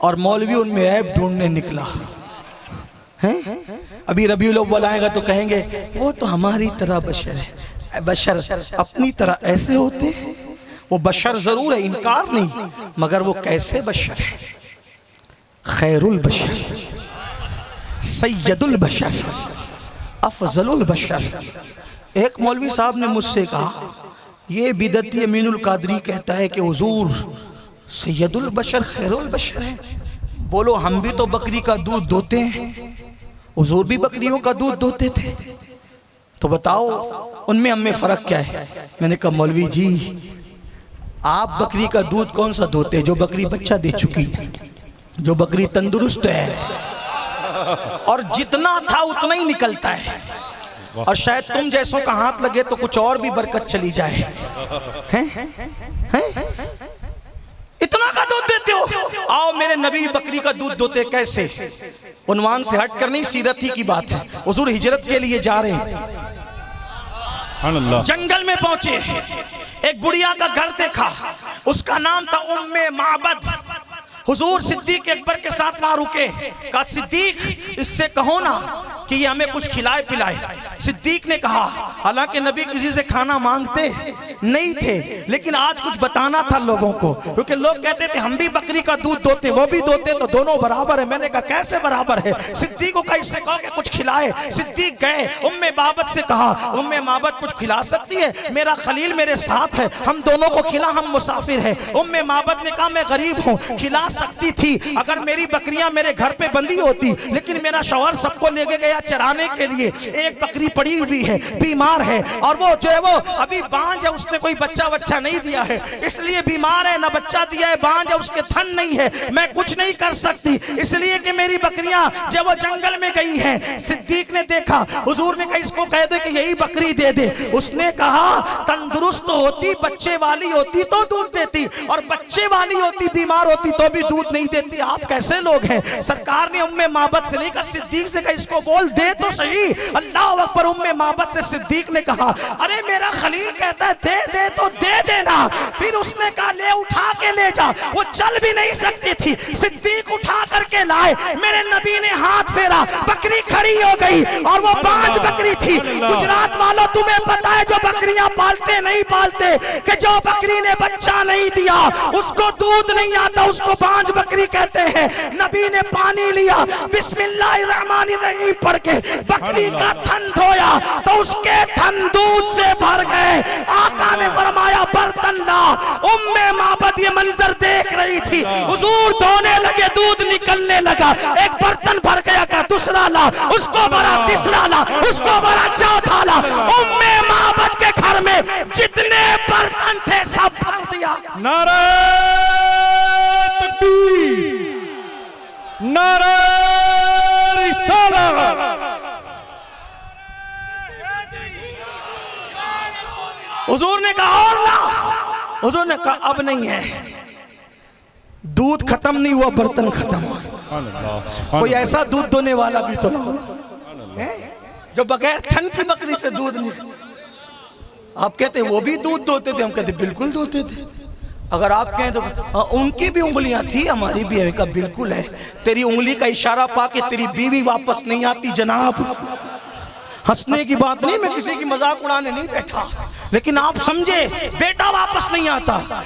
और मौलवी उनमें ऐब ढूंढने निकला है। अभी रबीउल अव्वल आएगा तो कहेंगे वो तो हमारी तरह बशर है। बशर अपनी तरह ऐसे होते हैं? वो बशर जरूर है, इनकार नहीं, मगर वो कैसे बशर है? खैरुल बशर, सैयदुल बशर, अफजलुल बशर। एक मौलवी साहब ने मुझसे कहा, ये बिदती अमीनुल कादरी कहता है कि हुजूर सैयदुल बशर खैरुल बशर है। बोलो हम भी तो बकरी का दूध दोते हैं, हुजूर भी बकरियों का दूध दोते थे, तो बताओ उनमें हमें फर्क क्या है? मैंने कहा मौलवी जी आप बकरी का दूध कौन सा दोते हैं? जो बकरी बच्चा दे चुकी, जो बकरी तंदुरुस्त है और जितना था उतना ही निकलता है, और शायद तुम जैसों का हाथ लगे तो कुछ और भी बरकत चली जाए। हैं? इतना का दूध देते हो? आओ मेरे नबी बकरी का दूध दोते कैसे? उन्वान से हट कर नहीं, सीरत ही की बात है। हुजूर हिजरत के लिए जा रहे हैं, जंगल में पहुंचे, एक बुढ़िया का घर देखा, उसका नाम था उम्मे माबद। हुजूर सिद्दीक अकबर के साथ वहां रुके, कहा सिद्दीक इससे कहो ना कि ये हमें कुछ खिलाए पिलाए। सिद्दीक ने कहा, हालांकि नबी किसी से खाना मांगते नहीं थे, लेकिन आज कुछ बताना था लोगों को, क्योंकि लोग कहते थे हम भी बकरी का दूध दोते, वो भी दोते, तो दोनों बराबर है। मैंने कहा कैसे बराबर है? सिद्दीक को कैसे कहो कि कुछ खिलाए? सिद्दीक गए, उम्मे माबद से कहा, उम्मे माबद कुछ खिला सकती है? मेरा खलील मेरे साथ है, हम दोनों को खिला, हम मुसाफिर हैं। उम्मे माबद ने कहा मैं गरीब हूँ, खिला सकती थी अगर मेरी बकरियां मेरे घर पे बंधी होती, लेकिन मेरा शौहर सबको लेके गया चराने के लिए। एक बकरी पड़ी हुई है, बीमार है, और वो जो है वो अभी बांझ है, उसने कोई बच्चा नहीं दिया है, इसलिए बीमार है, ना बच्चा दिया है, बांझ है, उसके थन नहीं है, मैं कुछ नहीं कर सकती, इसलिए कि मेरी बकरियां जब वो जंगल में गई हैं। सिद्दीक ने देखा, हुजूर ने कहा इसको कह दे कि यही बकरी दे दे। उसने कहा तंदुरुस्त होती, बच्चे वाली होती तो दूध देती, और बच्चे वाली होती, बीमार होती तो भी दूध नहीं देती। आप कैसे लोग हैं? सरकार ने उम्मे माबद से नहीं कहा, सिद्दीक से कहा इसको बोल दे तो सही। अल्लाह अकबर। उम्मे माबद से सिद्दीक ने कहा अरे मेरा खलील कहता है दे दे तो दे देना। फिर उसने कहा ले उठा के ले जा, वो चल भी नहीं सकती थी, सिद्दीक उठा करके लाए। मेरे नबी ने हाथ फेरा, बकरी खड़ी हो गई, और वो 5 बकरी थी। गुजरात वालों तुम्हें पता है जो बकरियां पालते नहीं पालते कि जो बकरी ने बच्चा नहीं दिया उसको दूध नहीं आता, उसको 5 बकरी कहते हैं। नबी ने पानी लिया, बिस्मिल्लाहिर्रहमानिर्रहीम पढ़ के बकरी का थन धोया तो उसके थन दूध से भर गए। आका ने फरमाया बर्तन ला। उम्मे माबद ये मंजर देख रही थी, हुजूर धोने लगे, दूध निकलने लगा, एक बर्तन भर गया, का दूसरा ला, उसको भरा, तीसरा ला, उसको भरा, चौथा ला। उम्मे माबद के घर में जितने बर्तन थे सब भर दिया। नारे तकबीर, नारे रिसालत। हुजूर ने कहा और ला। हुजूर ने कहा अब नहीं है, दूध खत्म नहीं हुआ, बर्तन खत्म हुआ। कोई ऐसा दूध दोने वाला भी तो है जो बगैर थन की बकरी से दूध नहीं। आप कहते वो भी दूध दोते थे, हम कहते बिल्कुल दोते थे। अगर आप कहें तो उनकी भी उंगलियां थी, हमारी भी है, का बिल्कुल है। तेरी उंगली का इशारा पाके तेरी बीवी वापस नहीं आती जनाब। हंसने की बात नहीं, मैं किसी की मजाक उड़ाने नहीं बैठा, लेकिन आप समझे बेटा वापस नहीं आता।